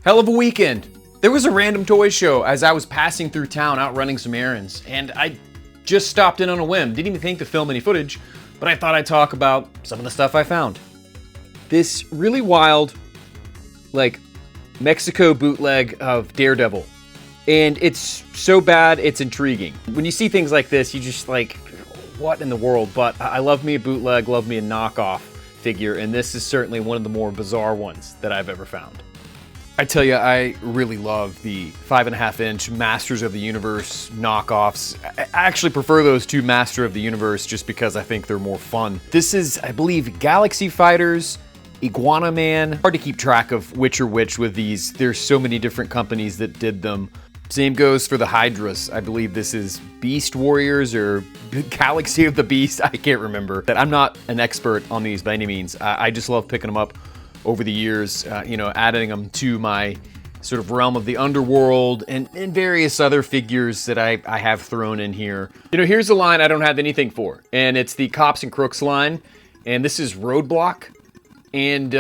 Hell of a weekend. There was a random toy show as I was passing through town out running some errands, and I just stopped in on a whim. Didn't even think to film any footage, but I thought I'd talk about some of the stuff I found. This really wild, Mexico bootleg of Daredevil. And it's so bad, it's intriguing. When you see things like this, you just what in the world? But I love me a bootleg, love me a knockoff figure, and this is certainly one of the more bizarre ones that I've ever found. I tell you, I really love the 5.5-inch Masters of the Universe knockoffs. I actually prefer those to Master of the Universe just because I think they're more fun. This is, I believe, Galaxy Fighters, Iguana Man. Hard to keep track of which are which with these. There's so many different companies that did them. Same goes for the Hydras. I believe this is Beast Warriors or Galaxy of the Beast. I can't remember. I'm not an expert on these by any means. I just love picking them up over the years, adding them to my sort of realm of the underworld and various other figures that I have thrown in here. Here's a line I don't have anything for, and it's the Cops and Crooks line, and this is Roadblock. And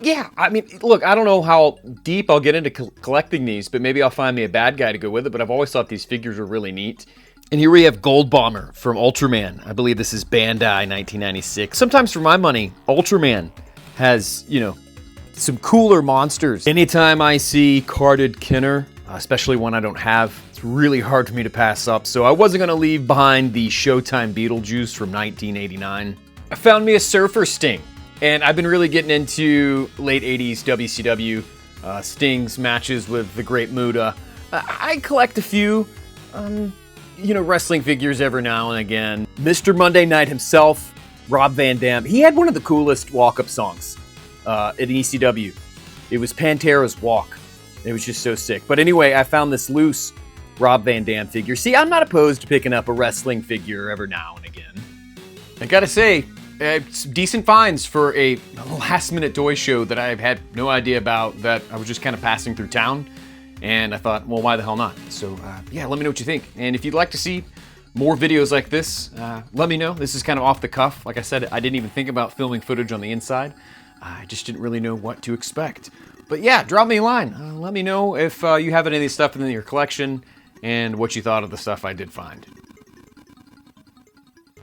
yeah, I mean, look, I don't know how deep I'll get into collecting these, but maybe I'll find me a bad guy to go with it, but I've always thought these figures are really neat. And here we have Gold Bomber from Ultraman. I believe this is Bandai 1996. Sometimes for my money, Ultraman has, some cooler monsters. Anytime I see carded Kenner, especially one I don't have, it's really hard for me to pass up. So I wasn't going to leave behind the Showtime Beetlejuice from 1989. I found me a Surfer Sting, and I've been really getting into late 80s WCW Sting's matches with the Great Muta. I collect a few, wrestling figures every now and again. Mr. Monday Night himself, Rob Van Dam, he had one of the coolest walk-up songs at ECW. It was Pantera's Walk. It was just so sick. But anyway, I found this loose Rob Van Dam figure. See, I'm not opposed to picking up a wrestling figure every now and again. I gotta say, it's decent finds for a last-minute toy show that I've had no idea about, that I was just kind of passing through town. And I thought, well, why the hell not? So, yeah, let me know what you think. And if you'd like to see more videos like this, let me know. This is kind of off the cuff. Like I said, I didn't even think about filming footage on the inside. I just didn't really know what to expect. But yeah, drop me a line. Let me know if you have any of this stuff in your collection and what you thought of the stuff I did find.